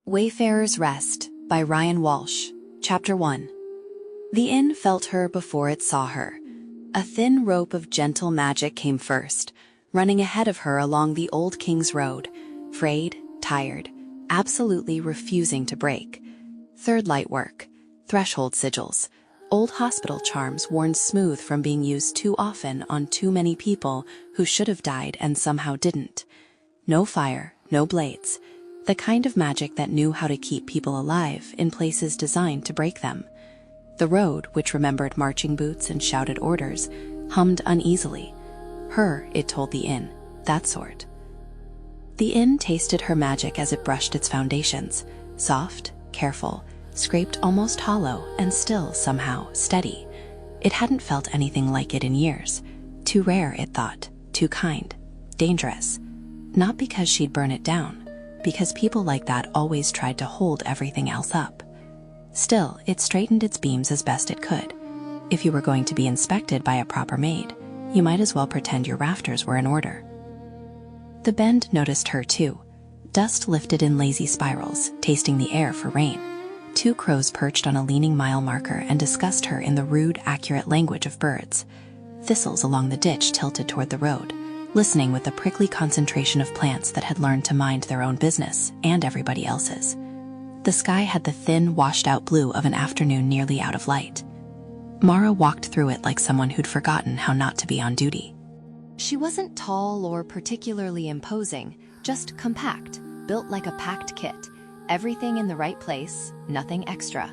Wayfarer's Rest by Ryan Walsh. Chapter 1. The inn felt her before it saw her. A thin rope of gentle magic came first, running ahead of her along the old King's Road, frayed, tired, absolutely refusing to break. Third light work, threshold sigils, old hospital charms worn smooth from being used too often on too many people who should have died and somehow didn't. No fire, no blades. The kind of magic that knew how to keep people alive in places designed to break them. The road, which remembered marching boots and shouted orders, hummed uneasily. Her, it told the inn, that sort. The inn tasted her magic as it brushed its foundations, soft, careful, scraped almost hollow, and still, somehow, steady. It hadn't felt anything like it in years. Too rare, it thought, too kind, dangerous. Not because she'd burn it down, because people like that always tried to hold everything else up. Still, it straightened its beams as best it could. If you were going to be inspected by a proper maid, you might as well pretend your rafters were in order. The Bend noticed her too. Dust lifted in lazy spirals, tasting the air for rain. Two crows perched on a leaning mile marker and discussed her in the rude, accurate language of birds. Thistles along the ditch tilted toward the road, listening with the prickly concentration of plants that had learned to mind their own business and everybody else's. The sky had the thin, washed-out blue of an afternoon nearly out of light. Mara walked through it like someone who'd forgotten how not to be on duty. She wasn't tall or particularly imposing, just compact, built like a packed kit. Everything in the right place, nothing extra.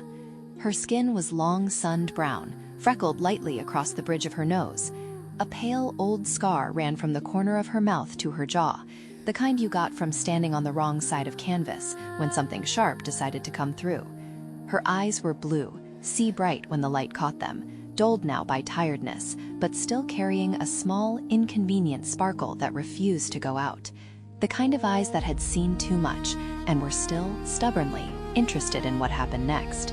Her skin was long, sunned brown, freckled lightly across the bridge of her nose. A pale, old scar ran from the corner of her mouth to her jaw, the kind you got from standing on the wrong side of canvas when something sharp decided to come through. Her eyes were blue, sea-bright when the light caught them, dulled now by tiredness, but still carrying a small, inconvenient sparkle that refused to go out. The kind of eyes that had seen too much and were still, stubbornly, interested in what happened next.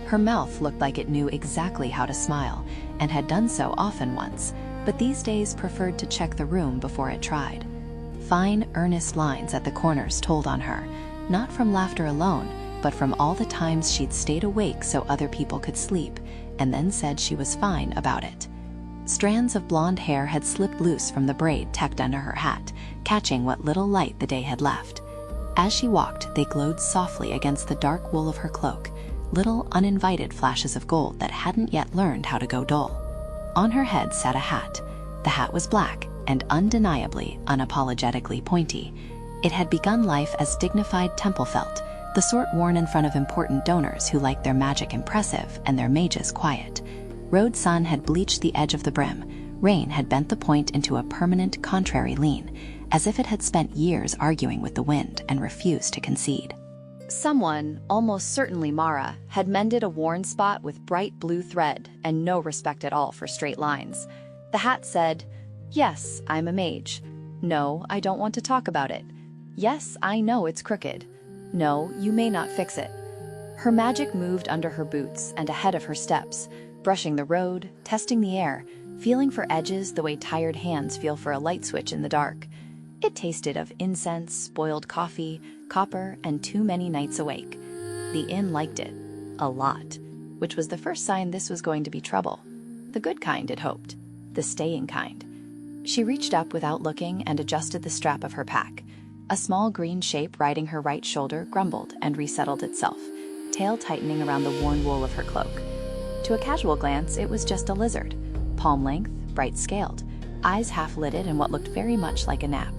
Her mouth looked like it knew exactly how to smile, and had done so often once, but these days preferred to check the room before it tried. Fine, earnest lines at the corners told on her, not from laughter alone, but from all the times she'd stayed awake so other people could sleep, and then said she was fine about it. Strands of blonde hair had slipped loose from the braid tucked under her hat, catching what little light the day had left. As she walked, they glowed softly against the dark wool of her cloak, little uninvited flashes of gold that hadn't yet learned how to go dull. On her head sat a hat. The hat was black and undeniably, unapologetically pointy. It had begun life as dignified temple felt, the sort worn in front of important donors who liked their magic impressive and their mages quiet. Road sun had bleached the edge of the brim. Rain had bent the point into a permanent contrary lean, as if it had spent years arguing with the wind and refused to concede. Someone, almost certainly Mara, had mended a worn spot with bright blue thread and no respect at all for straight lines. The hat said, "Yes, I'm a mage. No, I don't want to talk about it. Yes, I know it's crooked. No, you may not fix it." Her magic moved under her boots and ahead of her steps, brushing the road, testing the air, feeling for edges the way tired hands feel for a light switch in the dark. It tasted of incense, spoiled coffee, copper, and too many nights awake. The inn liked it. A lot. Which was the first sign this was going to be trouble. The good kind, it hoped. The staying kind. She reached up without looking and adjusted the strap of her pack. A small green shape riding her right shoulder grumbled and resettled itself, tail tightening around the worn wool of her cloak. To a casual glance, it was just a lizard. Palm length, bright scaled, eyes half-lidded and what looked very much like a nap.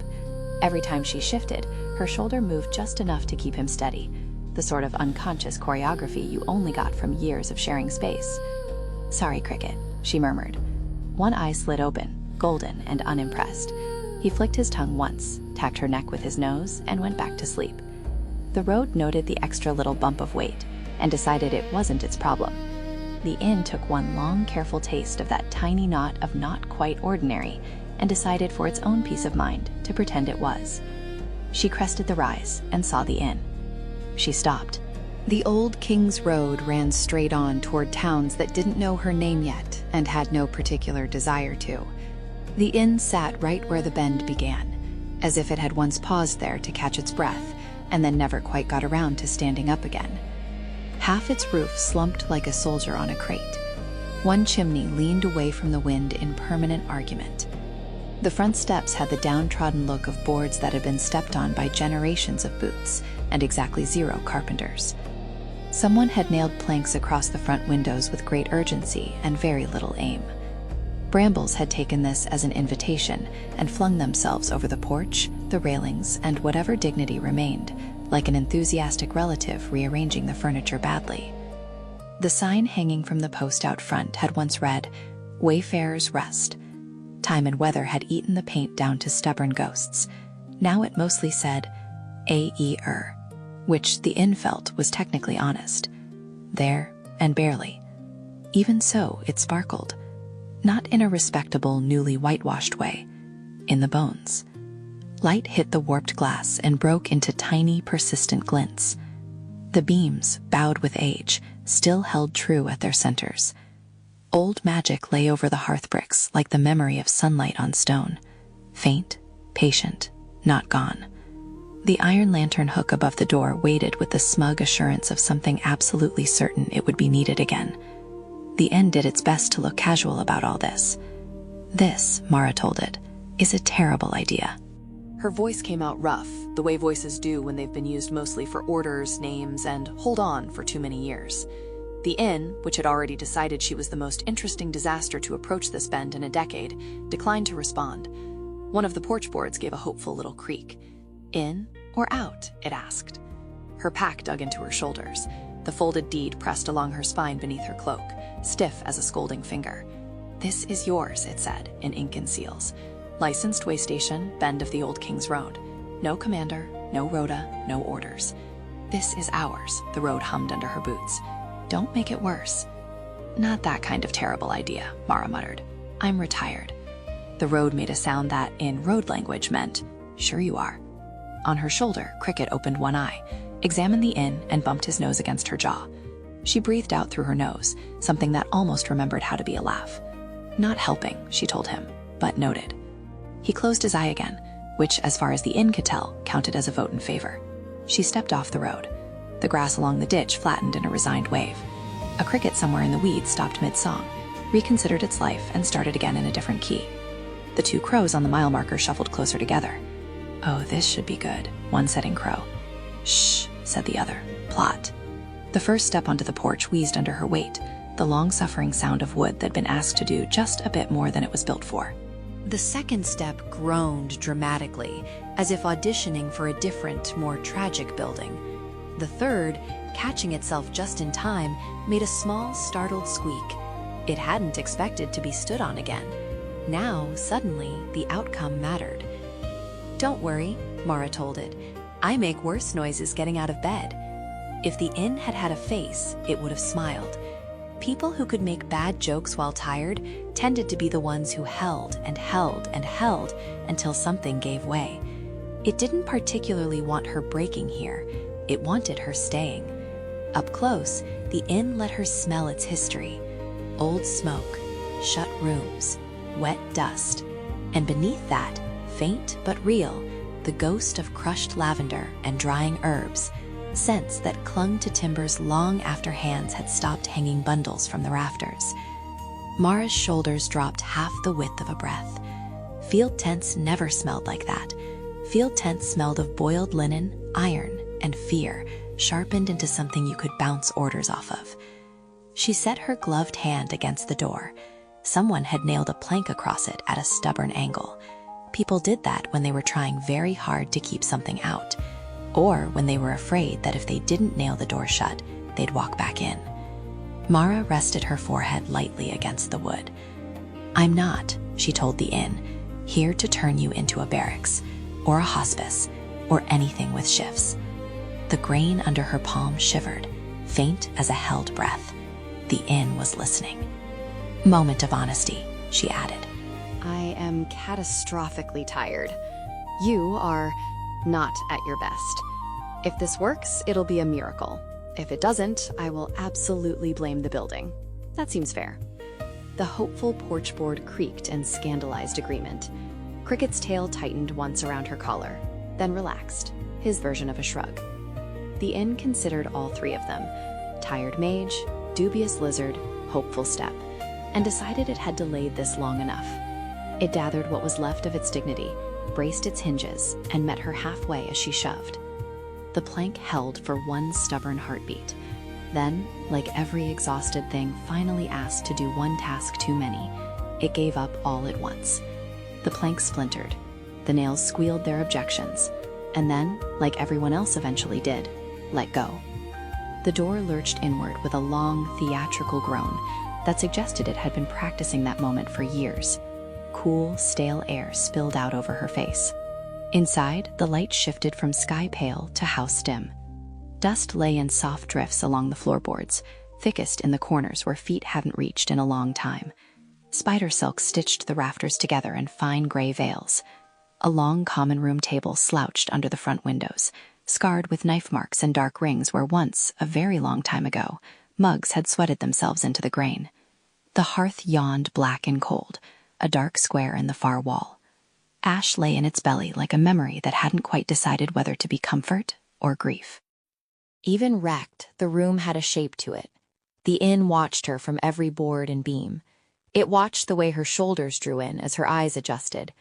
Every time she shifted, her shoulder moved just enough to keep him steady, the sort of unconscious choreography you only got from years of sharing space. "Sorry, Cricket," she murmured. One eye slid open, golden and unimpressed. He flicked his tongue once, tacked her neck with his nose, and went back to sleep. The road noted the extra little bump of weight and decided it wasn't its problem. The inn took one long, careful taste of that tiny knot of not quite ordinary and decided for its own peace of mind to pretend it was. She crested the rise and saw the inn. She stopped. The old King's Road ran straight on toward towns that didn't know her name yet and had no particular desire to. The inn sat right where the bend began, as if it had once paused there to catch its breath and then never quite got around to standing up again. Half its roof slumped like a soldier on a crate. One chimney leaned away from the wind in permanent argument. The front steps had the downtrodden look of boards that had been stepped on by generations of boots and exactly 0 carpenters. Someone had nailed planks across the front windows with great urgency and very little aim. Brambles had taken this as an invitation and flung themselves over the porch, the railings, and whatever dignity remained, like an enthusiastic relative rearranging the furniture badly. The sign hanging from the post out front had once read, "Wayfarer's Rest." Time and weather had eaten the paint down to stubborn ghosts. Now it mostly said, "A.E.R." which the inn felt was technically honest. There, and barely. Even so, it sparkled. Not in a respectable, newly whitewashed way. In the bones. Light hit the warped glass and broke into tiny, persistent glints. The beams, bowed with age, still held true at their centers. Old magic lay over the hearth bricks like the memory of sunlight on stone. Faint, patient, not gone. The iron lantern hook above the door waited with the smug assurance of something absolutely certain it would be needed again. The inn did its best to look casual about all this. This, Mara told it, is a terrible idea. Her voice came out rough, the way voices do when they've been used mostly for orders, names, and hold on for too many years. The inn, which had already decided she was the most interesting disaster to approach this bend in a decade, declined to respond. One of the porch boards gave a hopeful little creak. In or out? It asked. Her pack dug into her shoulders. The folded deed pressed along her spine beneath her cloak, stiff as a scolding finger. "This is yours," it said, in ink and seals. "Licensed way station, Bend of the Old King's Road. No commander, no rota, no orders. This is ours," the road hummed under her boots. "Don't make it worse." "Not that kind of terrible idea," Mara muttered. "I'm retired." The road made a sound that, in road language, meant, "Sure you are." On her shoulder, Cricket opened one eye, examined the inn, and bumped his nose against her jaw. She breathed out through her nose, something that almost remembered how to be a laugh. Not helping, she told him, but noted. He closed his eye again, which, as far as the inn could tell, counted as a vote in favor. She stepped off the road. The grass along the ditch flattened in a resigned wave. A cricket somewhere in the weeds stopped mid-song, reconsidered its life, and started again in a different key. The 2 crows on the mile marker shuffled closer together. "Oh, this should be good," one said in crow. "Shh," said the other. "Plot." The first step onto the porch wheezed under her weight, the long-suffering sound of wood that'd been asked to do just a bit more than it was built for. The second step groaned dramatically, as if auditioning for a different, more tragic building. The third, catching itself just in time, made a small, startled squeak. It hadn't expected to be stood on again. Now, suddenly, the outcome mattered. "Don't worry," Mara told it. "I make worse noises getting out of bed." If the inn had had a face, it would have smiled. People who could make bad jokes while tired tended to be the ones who held and held and held until something gave way. It didn't particularly want her breaking here. It wanted her staying. Up close, the inn let her smell its history. Old smoke, shut rooms, wet dust, and beneath that, faint but real, the ghost of crushed lavender and drying herbs, scents that clung to timbers long after hands had stopped hanging bundles from the rafters. Mara's shoulders dropped half the width of a breath. Field tents never smelled like that. Field tents smelled of boiled linen, iron, and fear, sharpened into something you could bounce orders off of. She set her gloved hand against the door. Someone had nailed a plank across it at a stubborn angle. People did that when they were trying very hard to keep something out, or when they were afraid that if they didn't nail the door shut, they'd walk back in. Mara rested her forehead lightly against the wood. "I'm not," she told the inn, "here to turn you into a barracks, or a hospice, or anything with shifts." The grain under her palm shivered, faint as a held breath. The inn was listening. "Moment of honesty," she added. I am catastrophically tired. You are not at your best. If this works, it'll be a miracle. If it doesn't, I will absolutely blame the building. That seems fair." The hopeful porch board creaked in scandalized agreement. Cricket's tail tightened once around her collar, then relaxed, his version of a shrug. The inn considered all three of them, tired mage, dubious lizard, hopeful step, and decided it had delayed this long enough. It gathered what was left of its dignity, braced its hinges, and met her halfway as she shoved. The plank held for one stubborn heartbeat. Then, like every exhausted thing finally asked to do one task too many, it gave up all at once. The plank splintered. The nails squealed their objections, and then, like everyone else eventually did, let go. The door lurched inward with a long, theatrical groan that suggested it had been practicing that moment for years. Cool, stale air spilled out over her face. Inside, the light shifted from sky pale to house dim. Dust lay in soft drifts along the floorboards, thickest in the corners where feet hadn't reached in a long time. Spider silk stitched the rafters together in fine gray veils. A long common room table slouched under the front windows, scarred with knife marks and dark rings where once, a very long time ago, mugs had sweated themselves into the grain. The hearth yawned black and cold, a dark square in the far wall. Ash lay in its belly like a memory that hadn't quite decided whether to be comfort or grief. Even wrecked, the room had a shape to it. The inn watched her from every board and beam. It watched the way her shoulders drew in as her eyes adjusted.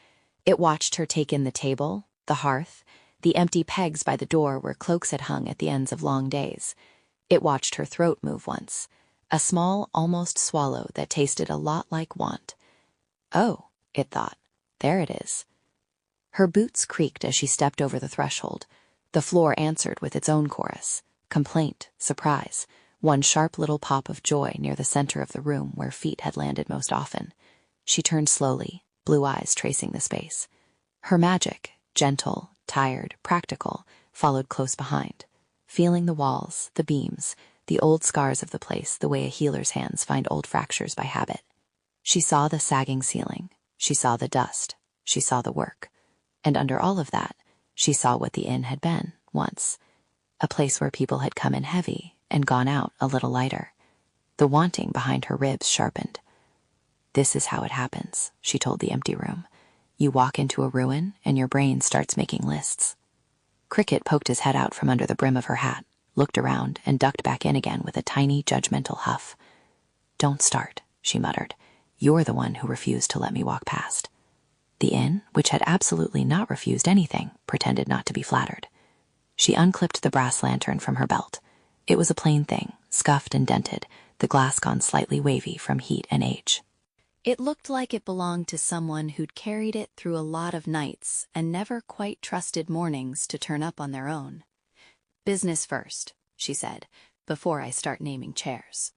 It watched her take in the table, the hearth, the empty pegs by the door where cloaks had hung at the ends of long days. It watched her throat move once, a small, almost swallow that tasted a lot like want. Oh, it thought, there it is. Her boots creaked as she stepped over the threshold. The floor answered with its own chorus, complaint, surprise, one sharp little pop of joy near the center of the room where feet had landed most often. She turned slowly, blue eyes tracing the space. Her magic, gentle, tired, practical, followed close behind, feeling the walls, the beams, the old scars of the place the way a healer's hands find old fractures by habit. She saw the sagging ceiling, she saw the dust, she saw the work, and under all of that, she saw what the inn had been, once, a place where people had come in heavy and gone out a little lighter. The wanting behind her ribs sharpened. This is how it happens, she told the empty room. You walk into a ruin and your brain starts making lists. Cricket poked his head out from under the brim of her hat, looked around, and ducked back in again with a tiny, judgmental huff. Don't start, she muttered. You're the one who refused to let me walk past. The inn, which had absolutely not refused anything, pretended not to be flattered. She unclipped the brass lantern from her belt. It was a plain thing, scuffed and dented, the glass gone slightly wavy from heat and age. It looked like it belonged to someone who'd carried it through a lot of nights and never quite trusted mornings to turn up on their own. Business first, she said, before I start naming chairs.